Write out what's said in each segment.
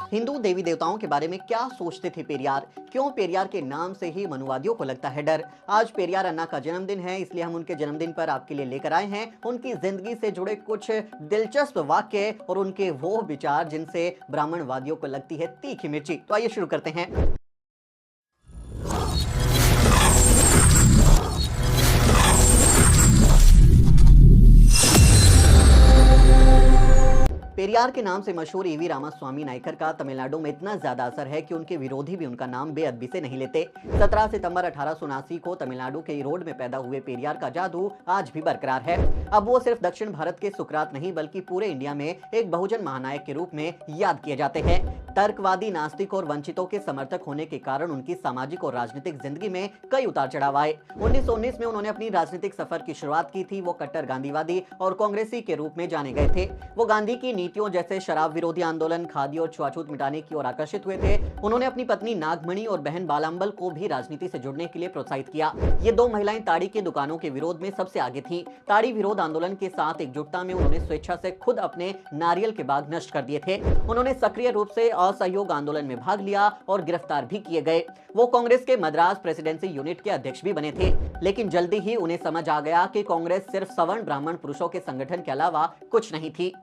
हिंदू देवी देवताओं के बारे में क्या सोचते थे पेरियार? क्यों पेरियार के नाम से ही मनुवादियों को लगता है डर? आज पेरियार अन्ना का जन्मदिन है, इसलिए हम उनके जन्मदिन पर आपके लिए लेकर आए हैं उनकी जिंदगी से जुड़े कुछ दिलचस्प वाक्य और उनके वो विचार जिनसे ब्राह्मणवादियों को लगती है तीखी मिर्ची। तो आइए शुरू करते हैं। पेरियार के नाम से मशहूर ईवी रामास्वामी नायकर का तमिलनाडु में इतना ज्यादा असर है कि उनके विरोधी भी उनका नाम बेअदबी से नहीं लेते। 17 सितंबर 1879 को तमिलनाडु के ईरोड में पैदा हुए पेरियार का जादू आज भी बरकरार है। अब वो सिर्फ दक्षिण भारत के सुकरात नहीं बल्कि पूरे इंडिया में एक बहुजन महानायक के रूप में याद किए जाते हैं। तर्कवादी, नास्तिक और वंचितों के समर्थक होने के कारण उनकी सामाजिक और राजनीतिक जिंदगी में कई उतार चढ़ाव आए। 1919 में उन्होंने अपनी राजनीतिक सफर की शुरुआत की थी। वो कट्टर गांधीवादी और कांग्रेसी के रूप में जाने गए थे। वो गांधी की नीतियों जैसे शराब विरोधी आंदोलन, खादी और छुआछूत मिटाने की ओर आकर्षित हुए थे। उन्होंने अपनी पत्नी नागमणि और बहन बालांबल को भी राजनीति से जुड़ने के लिए प्रोत्साहित किया। ये दो महिलाएं ताड़ी के दुकानों के विरोध में सबसे आगे थीं। ताड़ी विरोध आंदोलन के साथ एकजुटता में उन्होंने स्वेच्छा से खुद अपने नारियल के बाग नष्ट कर दिए थे। उन्होंने सक्रिय रूप से असहयोग आंदोलन में भाग लिया और गिरफ्तार भी किए गए। वो कांग्रेस के मद्रास प्रेसिडेंसी यूनिट के अध्यक्ष भी बने थे, लेकिन जल्दी ही उन्हें समझ आ गया कि कांग्रेस सिर्फ सवर्ण ब्राह्मण पुरुषों के संगठन के अलावा कुछ नहीं थी।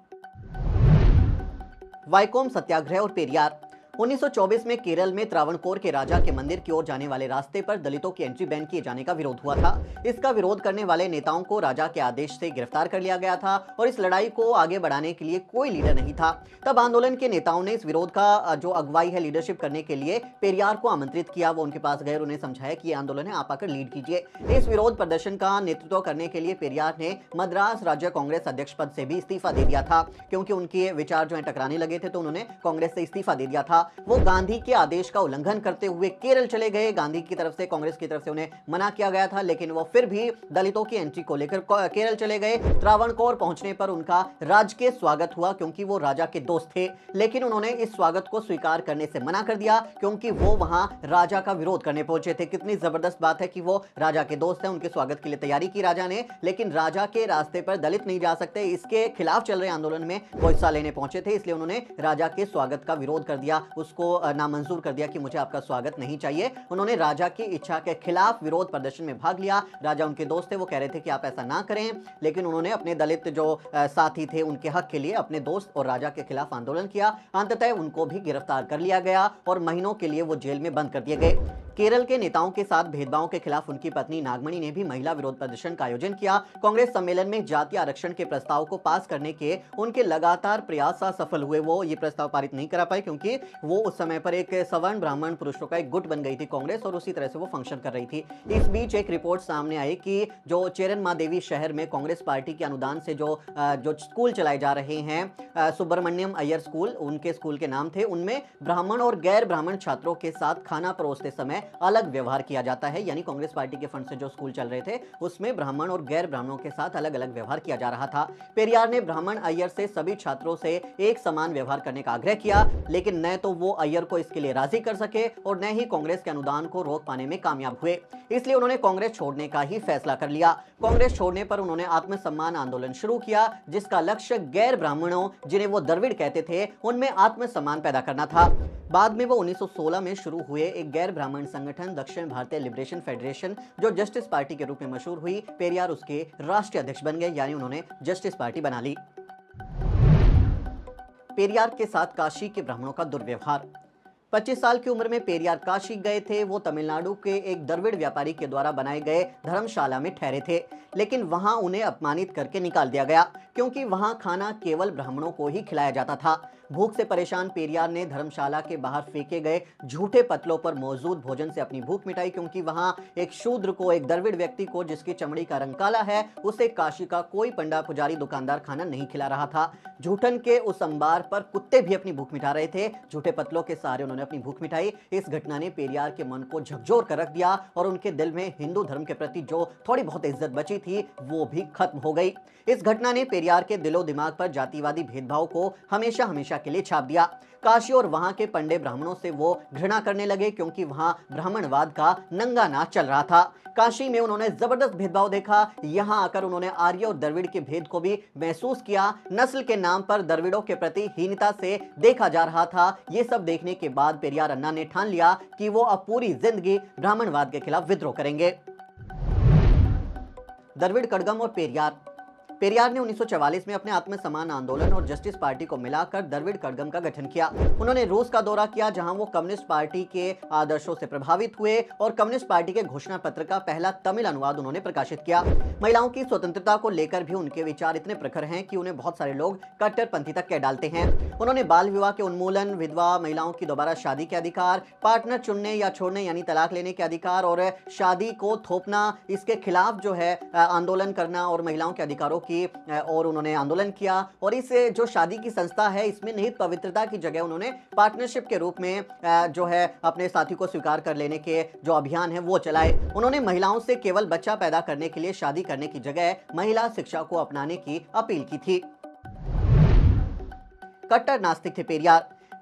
वाइकोम सत्याग्रह और पेरियार। 1924 में केरल में त्रावणकोर के राजा के मंदिर की ओर जाने वाले रास्ते पर दलितों की एंट्री बैन किए जाने का विरोध हुआ था। इसका विरोध करने वाले नेताओं को राजा के आदेश से गिरफ्तार कर लिया गया था और इस लड़ाई को आगे बढ़ाने के लिए कोई लीडर नहीं था। तब आंदोलन के नेताओं ने इस विरोध का जो अगुवाई है, लीडरशिप करने के लिए पेरियार को आमंत्रित किया। वो उनके पास गए, उन्हें समझाया कि ये आंदोलन है, आप आकर लीड कीजिए। इस विरोध प्रदर्शन का नेतृत्व करने के लिए पेरियार ने मद्रास राज्य कांग्रेस अध्यक्ष पद से भी इस्तीफा दे दिया था, क्योंकि उनके विचार जो है टकराने लगे थे, तो उन्होंने कांग्रेस से इस्तीफा दे दिया था। वो गांधी के आदेश का उल्लंघन करते हुए केरल चले गए। गांधी की तरफ से, कांग्रेस की तरफ से उन्हें मना किया गया था, लेकिन वो फिर भी दलितों की एंट्री को लेकर केरल चले गए। त्रावणकोर पहुंचने पर उनका राजकीय स्वागत हुआ, क्योंकि वो राजा के दोस्त थे, लेकिन उन्होंने इस स्वागत को स्वीकार करने से मना कर दिया, क्योंकि वो वहां राजा का विरोध करने पहुंचे थे। कितनी जबरदस्त बात है कि वो राजा के दोस्त हैं, उनके स्वागत के लिए तैयारी की राजा ने, लेकिन राजा के रास्ते पर दलित नहीं जा सकते, इसके खिलाफ चल रहे आंदोलन में वो हिस्सा लेने पहुंचे थे, इसलिए उन्होंने राजा के स्वागत का विरोध कर दिया, उसको मंजूर कर दिया कि मुझे आपका स्वागत नहीं चाहिए। उन्होंने राजा की इच्छा के खिलाफ विरोध प्रदर्शन में भाग लिया। राजा उनके दोस्त थे, वो कह रहे थे कि आप ऐसा ना करें, लेकिन उन्होंने अपने दलित जो साथी थे उनके हक के लिए अपने दोस्त और राजा के खिलाफ आंदोलन किया। अंततः उनको भी गिरफ्तार कर लिया गया और महीनों के लिए वो जेल में बंद कर दिए गए। केरल के नेताओं के साथ भेदभाव के खिलाफ उनकी पत्नी नागमणि ने भी महिला विरोध प्रदर्शन का आयोजन किया। कांग्रेस सम्मेलन में जातीय आरक्षण के प्रस्ताव को पास करने के उनके लगातार प्रयास असफल हुए। वो ये प्रस्ताव पारित नहीं करा पाए, क्योंकि वो उस समय पर एक सवर्ण ब्राह्मण पुरुषों का एक गुट बन गई थी कांग्रेस, और उसी तरह से वो फंक्शन कर रही थी। इस बीच एक रिपोर्ट सामने आई कि जो चेरनमादेवी शहर में कांग्रेस पार्टी के अनुदान से जो स्कूल चलाए जा रहे हैं, सुब्रमण्यम अय्यर स्कूल उनके स्कूल के नाम थे, उनमें ब्राह्मण और गैर ब्राह्मण छात्रों के साथ खाना परोसते समय अलग व्यवहार किया जाता है। यानी कांग्रेस पार्टी के फंड से जो स्कूल चल रहे थे उसमें ब्राह्मण और गैर ब्राह्मणों के साथ अलग अलग व्यवहार किया जा रहा था। पेरियार ने ब्राह्मण अय्यर से सभी छात्रों से एक समान व्यवहार करने का आग्रह किया, लेकिन न तो वो अय्यर को इसके लिए राजी कर सके और न ही कांग्रेस के अनुदान को रोक पाने में कामयाब हुए। इसलिए उन्होंने कांग्रेस छोड़ने का ही फैसला कर लिया। कांग्रेस छोड़ने पर उन्होंने आत्मसम्मान आंदोलन शुरू किया, जिसका लक्ष्य गैर ब्राह्मणों, जिन्हें वो द्रविड़ कहते थे, उनमें आत्मसम्मान पैदा करना था। बाद में वो 1916 में शुरू हुए एक गैर ब्राह्मण संगठन दक्षिण भारतीय लिबरेशन फेडरेशन, जो जस्टिस पार्टी के रूप में मशहूर हुई, पेरियार उसके राष्ट्रीय अध्यक्ष बन गए, यानी उन्होंने जस्टिस पार्टी बना ली। पेरियार के साथ काशी के ब्राह्मणों का दुर्व्यवहार। 25 साल की उम्र में पेरियार काशी गए थे। वो तमिलनाडु के एक द्रविड़ व्यापारी के द्वारा बनाए गए धर्मशाला में ठहरे थे, लेकिन वहां उन्हें अपमानित करके निकाल दिया गया, क्योंकि वहां खाना केवल ब्राह्मणों को ही खिलाया जाता था। भूख से परेशान पेरियार ने धर्मशाला के बाहर फेंके गए झूठे पतलों पर मौजूद भोजन से अपनी भूख मिटाई, क्योंकि वहां एक शूद्र को, एक द्रविड़ व्यक्ति को जिसकी चमड़ी का रंग काला है, उसे काशी का कोई पंडा, पुजारी, दुकानदार खाना नहीं खिला रहा था। झूठन के उस अंबार पर कुत्ते भी अपनी भूख मिटा रहे थे। झूठे पतलों के सहारे उन्होंने अपनी भूख मिटाई। इस घटना ने पेरियार के मन को झकझोर कर रख दिया और उनके दिल में हिंदू धर्म के प्रति जो थोड़ी बहुत इज्जत बची थी वो भी खत्म हो गई। इस घटना ने पेरियार के दिलो दिमाग पर जातिवादी भेदभाव को हमेशा हमेशा के लिए छाप दिया। काशी और वहां के पंडे ब्राह्मणों से वो घृणा करने लगे क्योंकि वहां ब्राह्मणवाद का नंगा नाच चल रहा था। काशी में उन्होंने जबरदस्त भेदभाव देखा। यहां आकर उन्होंने आर्य और द्रविड़ के भेद को भी महसूस किया। नस्ल के नाम पर द्रविड़ों के प्रति हीनता से देखा जा रहा था। ये सब देखने के बाद पेरियार अन्ना ने ठान लिया कि वो अब पूरी जिंदगी ब्राह्मणवाद के खिलाफ विद्रोह करेंगे। द्रविड़ कड़गम और पेरियार ने 1944 में अपने आत्मसम्मान आंदोलन और जस्टिस पार्टी को मिलाकर द्रविड़ कड़गम का गठन किया। उन्होंने रूस का दौरा किया, जहां वो कम्युनिस्ट पार्टी के आदर्शों से प्रभावित हुए और कम्युनिस्ट पार्टी के घोषणा पत्र का पहला तमिल अनुवाद उन्होंने प्रकाशित किया। महिलाओं की स्वतंत्रता को लेकर भी उनके विचार इतने प्रखर हैं कि उन्हें बहुत सारे लोग कट्टरपंथी तक कह डालते हैं। उन्होंने बाल विवाह के उन्मूलन, विधवा महिलाओं की दोबारा शादी के अधिकार, पार्टनर चुनने या छोड़ने यानी तलाक लेने के अधिकार और शादी को थोपना, इसके खिलाफ जो है आंदोलन करना और महिलाओं के अधिकारों की और उन्होंने आंदोलन किया। और इस जो शादी की संस्था है, इसमें निहित पवित्रता की जगह उन्होंने पार्टनरशिप के रूप में जो है अपने साथी को स्वीकार कर लेने के जो अभियान है वो चलाए। उन्होंने महिलाओं से केवल बच्चा पैदा करने के लिए शादी करने की जगह महिला शिक्षा को अपनाने की अपील की थी। कट्टर नास्तिक थे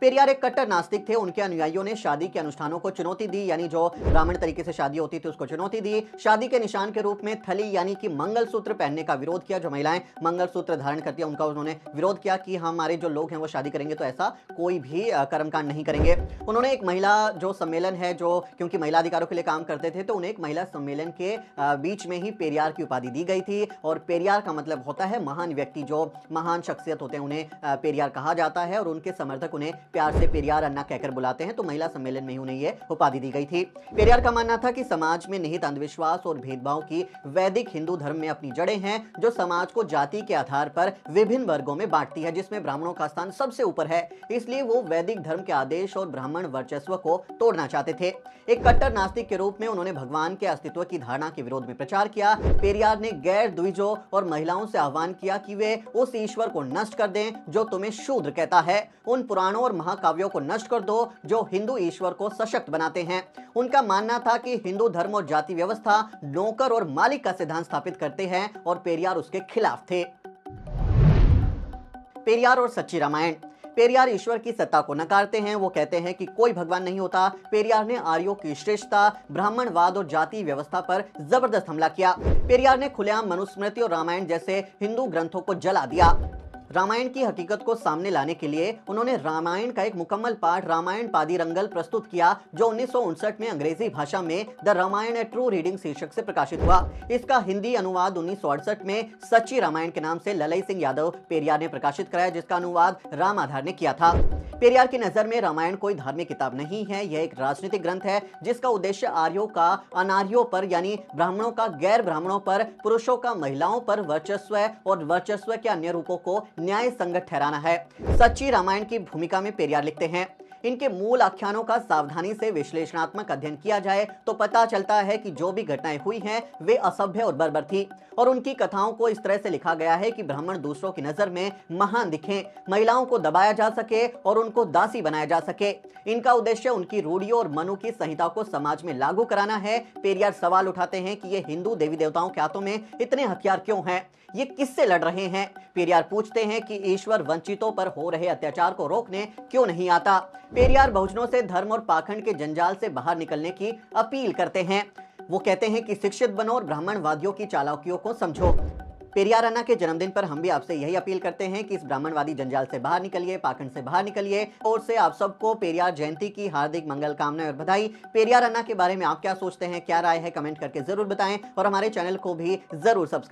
पेरियार एक कट्टर नास्तिक थे। उनके अनुयायियों ने शादी के अनुष्ठानों को चुनौती दी, यानी जो ब्राह्मण तरीके से शादी होती थी उसको चुनौती दी। शादी के निशान के रूप में थली यानी कि मंगलसूत्र पहनने का विरोध किया। जो महिलाएं मंगलसूत्र धारण करती हैं उनका उन्होंने विरोध किया कि हमारे जो लोग हैं वो शादी करेंगे तो ऐसा कोई भी कर्मकांड नहीं करेंगे। उन्होंने एक महिला जो सम्मेलन है, जो क्योंकि महिला अधिकारों के लिए काम करते थे, तो उन्हें एक महिला सम्मेलन के बीच में ही पेरियार की उपाधि दी गई थी। और पेरियार का मतलब होता है महान व्यक्ति, जो महान शख्सियत होते हैं उन्हें पेरियार कहा जाता है और उनके समर्थक उन्हें प्यार से पेरियार अन्ना कहकर बुलाते हैं। तो महिला सम्मेलन में ही उन्हें यह उपाधि दी गई थी। पेरियार का मानना था कि समाज में निहित अंधविश्वास और भेदभाव की वैदिक हिंदू धर्म में अपनी जड़ें हैं, जो समाज को जाति के आधार पर विभिन्न वर्गों में बांटती है, जिसमें ब्राह्मणों का स्थान सबसे ऊपर है। इसलिए वो वैदिक धर्म के आदेश और ब्राह्मण वर्चस्व को तोड़ना चाहते थे। एक कट्टर नास्तिक के रूप में उन्होंने भगवान के अस्तित्व की धारणा के विरोध में प्रचार किया। पेरियार ने गैर द्विजों और महिलाओं से आह्वान किया कि वे उस ईश्वर को नष्ट कर दें जो तुम्हें शूद्र कहता है। उन पुराणों और महाकाव्यों को नष्ट कर दो जो हिंदू ईश्वर को सशक्त बनाते हैं। उनका मानना था कि हिंदू धर्म और जाति व्यवस्था नौकर और मालिक का सिद्धांत स्थापित करते हैं और पेरियार उसके खिलाफ थे। पेरियार और सच्ची रामायण। पेरियार ईश्वर की सत्ता को नकारते हैं। वो कहते हैं कि कोई भगवान नहीं होता। पेरियार ने आर्यों की श्रेष्ठता, ब्राह्मणवाद और जाति व्यवस्था पर जबरदस्त हमला किया। पेरियार ने खुलेआम मनुस्मृति और रामायण जैसे हिंदू ग्रंथों को जला दिया। रामायण की हकीकत को सामने लाने के लिए उन्होंने रामायण का एक मुकम्मल पाठ रामायण पादीरंगल प्रस्तुत किया, जो 1959 में अंग्रेजी भाषा में the Ramayana a true reading शीर्षक से प्रकाशित हुआ। इसका हिंदी अनुवाद 1968 में सच्ची रामायण के नाम से ललई सिंह यादव पेरियार ने प्रकाशित कराया, जिसका अनुवाद राम आधार ने किया था। पेरियार की नजर में रामायण कोई धार्मिक किताब नहीं है, यह एक राजनीतिक ग्रंथ है जिसका उद्देश्य आर्यों का अनार्यों पर यानी ब्राह्मणों का गैर ब्राह्मणों पर, पुरुषों का महिलाओं पर वर्चस्व और वर्चस्व के अन्य रूपों को न्याय संगत ठहराना है। सच्ची रामायण की भूमिका में पेरियार लिखते हैं, इनके मूल आख्यानों का सावधानी से विश्लेषणात्मक अध्ययन किया जाए तो पता चलता है कि जो भी घटनाएं हुई हैं वे असभ्य और बर्बर थी और उनकी कथाओं को इस तरह से लिखा गया है कि ब्राह्मण दूसरों की नजर में महान दिखें, महिलाओं को दबाया जा सके और उनको दासी बनाया जा सके। इनका उद्देश्य उनकी रूढ़ियों और मनु की संहिता को समाज में लागू कराना है। पेरियार सवाल उठाते हैं कि ये हिंदू देवी देवताओं के हाथों में इतने हथियार क्यों हैं, ये किससे लड़ रहे हैं। पेरियार पूछते हैं कि ईश्वर वंचितों पर हो रहे अत्याचार को रोकने क्यों नहीं आता। पेरियार बहुजनों से धर्म और पाखंड के जंजाल से बाहर निकलने की अपील करते हैं। वो कहते हैं कि शिक्षित बनो और ब्राह्मणवादियों की चालाकियों को समझो। पेरियार अन्ना के जन्मदिन पर हम भी आपसे यही अपील करते हैं कि इस ब्राह्मणवादी जंजाल से बाहर निकलिए, पाखंड से बाहर निकलिए। और से आप सबको पेरियार जयंती की हार्दिक मंगल कामनाएं और बधाई। पेरियार अन्ना के बारे में आप क्या सोचते हैं, क्या राय है, कमेंट करके जरूर बताएं और हमारे चैनल को भी जरूर सब्सक्राइब